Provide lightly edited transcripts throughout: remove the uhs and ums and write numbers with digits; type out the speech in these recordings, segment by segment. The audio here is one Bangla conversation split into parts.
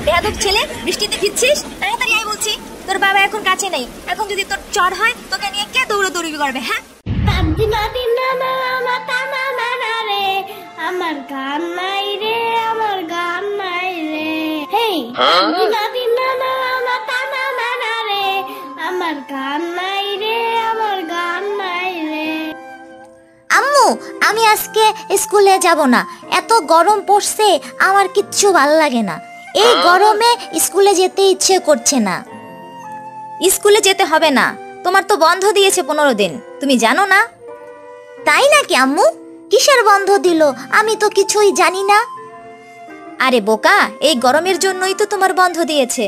বেয়াদব ছেলে, বৃষ্টিতে ভিজছিস, তাড়াতাড়ি আয় বলছি। তোর বাবা এখন কাছে নেই, এখন যদি তোর জ্বর হয় তোকে নিয়ে কে দৌড়াদৌড়ি করবে? হ্যাঁ, আমার গান নাই রে, আমার গান নাই রে, হেই আমার গান নাই রে, আমার গান নাই রে। আম্মু, আমি আজকে স্কুলে যাব না, এত গরম পড়ছে, আমার কিচ্ছু ভালো লাগে না। এই গরমে স্কুলে যেতে ইচ্ছে করছে না। স্কুলে যেতে হবে না, তোমার তো বন্ধ দিয়েছে 15 দিন, তুমি জানো না? তাই নাকি আম্মু? কিসের বন্ধ দিল? আমি তো কিছুই জানি না। আরে বোকা, এই গরমের জন্যই তো তোমার বন্ধ দিয়েছে।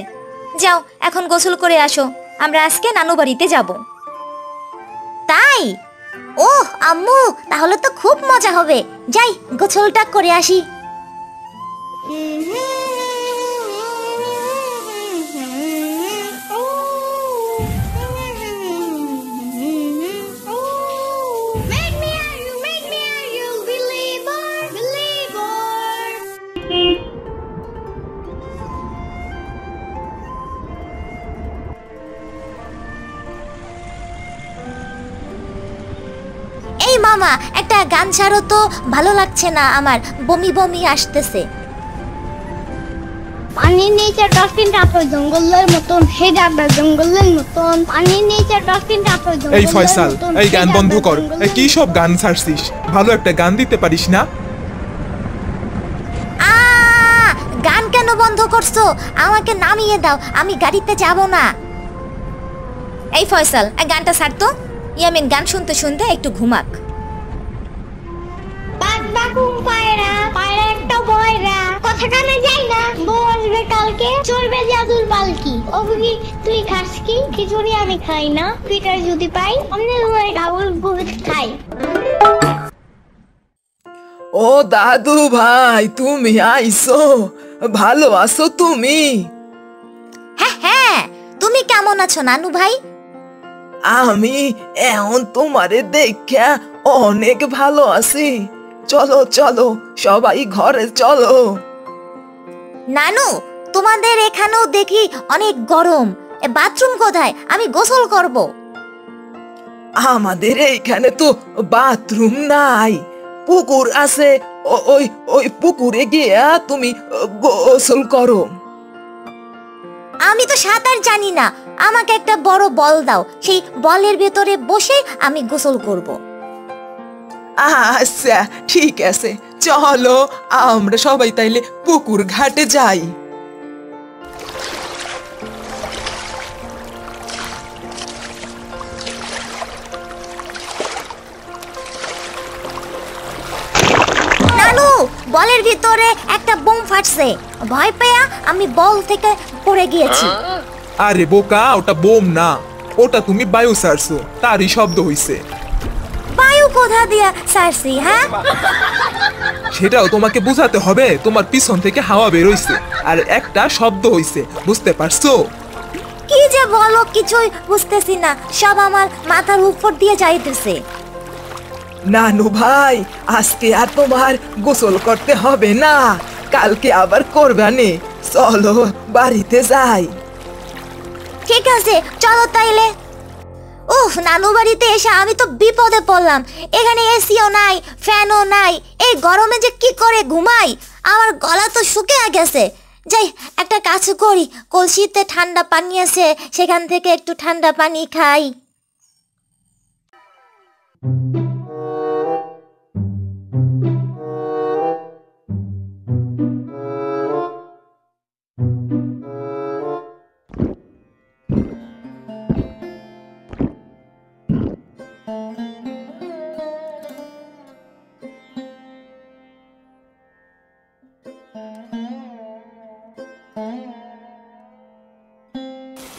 যাও এখন গোসল করে আসো, আমরা আজকে নানু বাড়িতে যাব। তাই? ওহ আম্মু, তাহলে তো খুব মজা হবে। যাই, গোসলটা করে আসি। এই মামা, একটা গান ছাড়ো তো, ভালো লাগছে না আমার, বমি বমি আসতেছে। পানির নিচে ডলফিনটা তো জঙ্গলের মতন, হে যাবে জঙ্গলের মতন, পানির নিচে ডলফিনটা তো জঙ্গলের মতন। এই ফয়সাল, এই গান বন্ধ কর। কি সব গান ছাড়ছিস? ভালো একটা গান দিতে পারিস না? গান কেন বন্ধ করছো? আমাকে নামিয়ে দাও, আমি গাড়িতে যাব না। এই ফয়সাল, এই গানটা ছাড় তো। ইয়ামিন গান শুনতে শুনতে একটু ঘুমাক। পায়রা পায়রা একটা বয়রা, কথা কানে যাই না, বউ আসবে কালকে, চলবে জাদুর পালকি। অবুকি তুই খাস কি? খিচুড়ি আমি খাই না, পিঠার যদি পাই আমি ডাবল বহুত খাই। ও দাদু ভাই, তুমি আইছো? ভালো আছো তুমি? হ্যাঁ হ্যাঁ, তুমি কেমন আছো নানু ভাই? আমি এখন তোমারে দেখা অনেক ভালো আছি। চলো চলো, সবাই ঘরে চলো। নানু, তোমাদের এখানেও দেখি অনেক গরম, বাথরুম কোথায়? আমি গোসল করব। আমাদের এইখানে তো বাথরুম নাই, পুকুর আছে। ওই ওই পুকুরে গিয়া তুমি গোসল করো। আমি তো সাঁতার জানি না, আমাকে একটা বড় বল দাও, সেই বলের ভেতরে বসে আমি গোসল করব। আচ্ছা ঠিক আছে, চলো আমরা সবাই তাইলে পুকুর ঘাটে যাই। নানু, বলের ভিতরে একটা বোম ফাটছে, ভয় পেয়ে আমি বল থেকে পড়ে গিয়েছি। আরে বোকা, ওটা বোম না, ওটা তুমি বায়ু ছাড়ছো, তারই শব্দ হইছে। বায়ু কোথা দিয়ে ছাড়ছি? হ্যাঁ, সেটাও তোমাকে বুঝাতে হবে। তোমার পিছন থেকে হাওয়া বের হইছে আর একটা শব্দ হইছে, বুঝতে পারছো? কি যে বলো, কিছুই বুঝতেছি না, সব আমার মাথার উপর দিয়ে যাইতেছে। নানু ভাই, আজকে আর তোমার গোসল করতে হবে না, কালকে আবার করবানে। চলো বাড়িতে যাই। ঠিক আছে, চলো তাইলে। উফ, নানু বাড়িতে এসে আমি তো বিপদে পড়লাম। এখানে এসিও নাই, ফ্যানও নাই, এই গরমে যে কি করে ঘুমাই, আমার গলা তো শুকিয়ে গেছে। যাই, একটা কাজ করি, কলসিতে ঠান্ডা পানি আছে, সেখান থেকে একটু ঠান্ডা পানি খাই।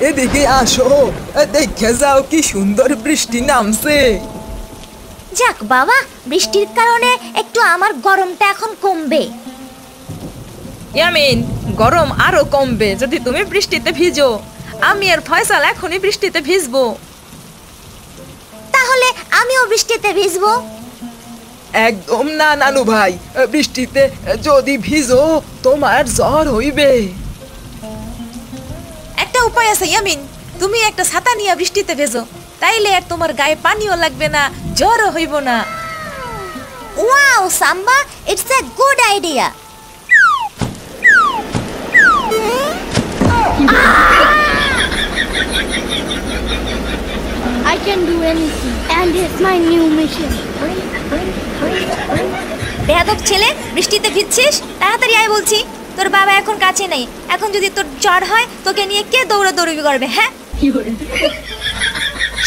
এদিকে আসো, দেখে যাও কি সুন্দর বৃষ্টি নামছে। যাক বাবা, বৃষ্টির কারণে একটু আমার গরমটা এখন কমবে। ইয়ামিন, গরম আরো কমবে যদি তুমি বৃষ্টিতে ভিজো। আমি আর ফয়সাল এখনই বৃষ্টিতে ভিজবো। তাহলে আমিও বৃষ্টিতে ভিজবো। একদম না নানু ভাই, বৃষ্টিতে যদি ভিজো তোমার জ্বর হইবে। একটা উপায় আছে ইয়ামিন, তুমি একটা ছাতা নিয়ে বৃষ্টিতে ভেজো, তাইলে আর তোমার গায়ে পানিও লাগবে না, জ্বরও হইব না। Wow samba, it's a good idea. I can do anything, and it's my new mission. বেয়াদব ছেলে, বৃষ্টিতে ভিজছিস, তাড়াতাড়ি আয় বলছি। তোর বাবা এখন কাছে নেই, এখন যদি তোর জ্বর হয় তোকে নিয়ে কে দৌড়াদৌড়ি করবে? হ্যাঁ,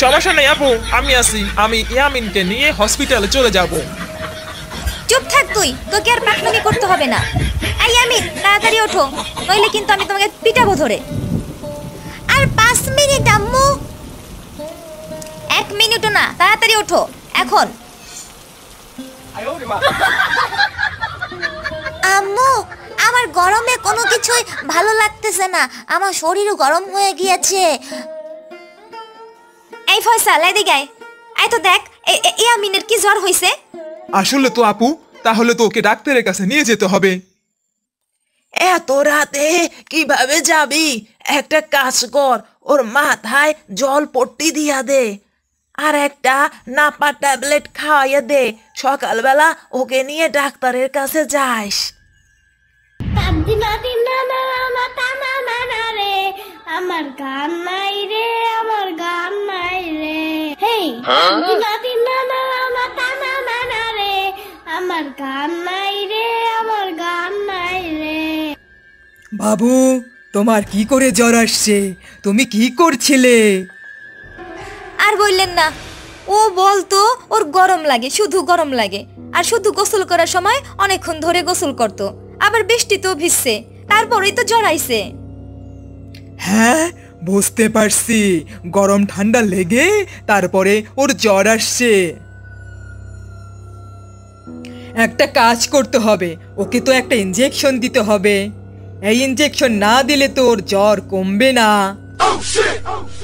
সমস্যা নেই আপু, আমি আছি। আমি ইয়ামিনকে নিয়ে হসপিটালে চলে যাব। চুপ থাক তুই, তোকে আর পাকনামি করতে হবে না। এই আমি তাড়াতাড়ি ওঠো, নইলে কিন্তু আমি তোমাকে পিটাবো ধরে। আর 5 মিনিট আম্মু। 1 মিনিটও না, তাড়াতাড়ি ওঠো এখন। আম্মু, আমার গরমে কোনো কিছুই ভালো লাগতেছে না, আমার শরীরও গরম হয়ে গিয়েছে। এই ফয়সাল, এদিকে আয়। আয় তো দেখ ইয়ামিনের কি জ্বর হইছে। আসলে তো আপু, তাহলে তো ওকে ডাক্তারের কাছে নিয়ে যেতে হবে। এত রাতে কিভাবে যাবি? একটা কাজ কর, ওর মাথায় জল পট্টি দিয়া দে, আর একটা নাপা ট্যাবলেট খাওয়াইয়া দে। সকালবেলা ওকে নিয়ে ডাক্তারের কাছে যাস। আমার গান নাই রে, আমার গান নাই রে। হেই, আমার গান নাই রে, আমার গান নাই রে। বাবু, তোমার কি করে জ্বর আসছে? তুমি কি করছিলে? আর বললেন না, ও বলতো ওর গরম লাগে, শুধু গরম লাগে, আর শুধু গোসল করার সময় অনেকক্ষণ ধরে গোসল করতো, আবার বৃষ্টিতেও ভিজছে, তারপরেই তো জ্বর আইছে। হ্যাঁ, বুঝতে পারছি, গরম ঠান্ডা লেগে তারপরে ওর জ্বর আসছে। একটা কাজ করতে হবে, ওকে তো একটা ইনজেকশন দিতে হবে। এই ইনজেকশন না দিলে তো ওর জ্বর কমবে না।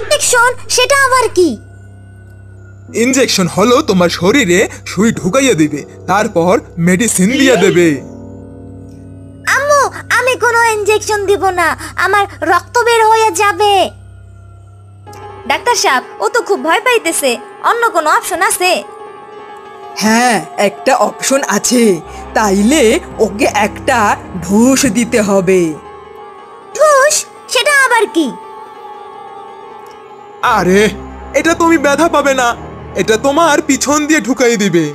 ইনজেকশন? সেটা আবার কি? ইনজেকশন হলো তোমার শরীরে সুই ঢুকাইয়া দিবে, তারপর মেডিসিন দিয়ে দেবে। আম্মু, আমি কোনো ইনজেকশন দিব না, আমার রক্ত বের হয়ে যাবে। ডাক্তার সাহেব, ও তো খুব ভয় পাইতেছে, অন্য কোনো অপশন আছে? হ্যাঁ, একটা অপশন আছে, তাইলে ওকে একটা ঢুস দিতে হবে। ঠুস? সেটা আবার কি? আরে, এটা তুমি ব্যথা পাবে না, এটা তোমার পিছন দিয়ে ঢুকাই দিবে।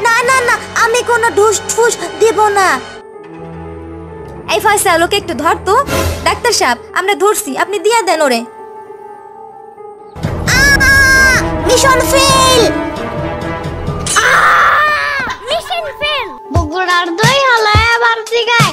না না না, আমি কোনো ঢুস ঠুস দিব না। এই ফয়সাল, ওকে একটু ধর তো। ডাক্তার সাহেব, আমরা ধরছি, আপনি দিয়া দেন ওরে। Mission fail. Mission fail. বগুড়ার দই হলো এবার দিগায়।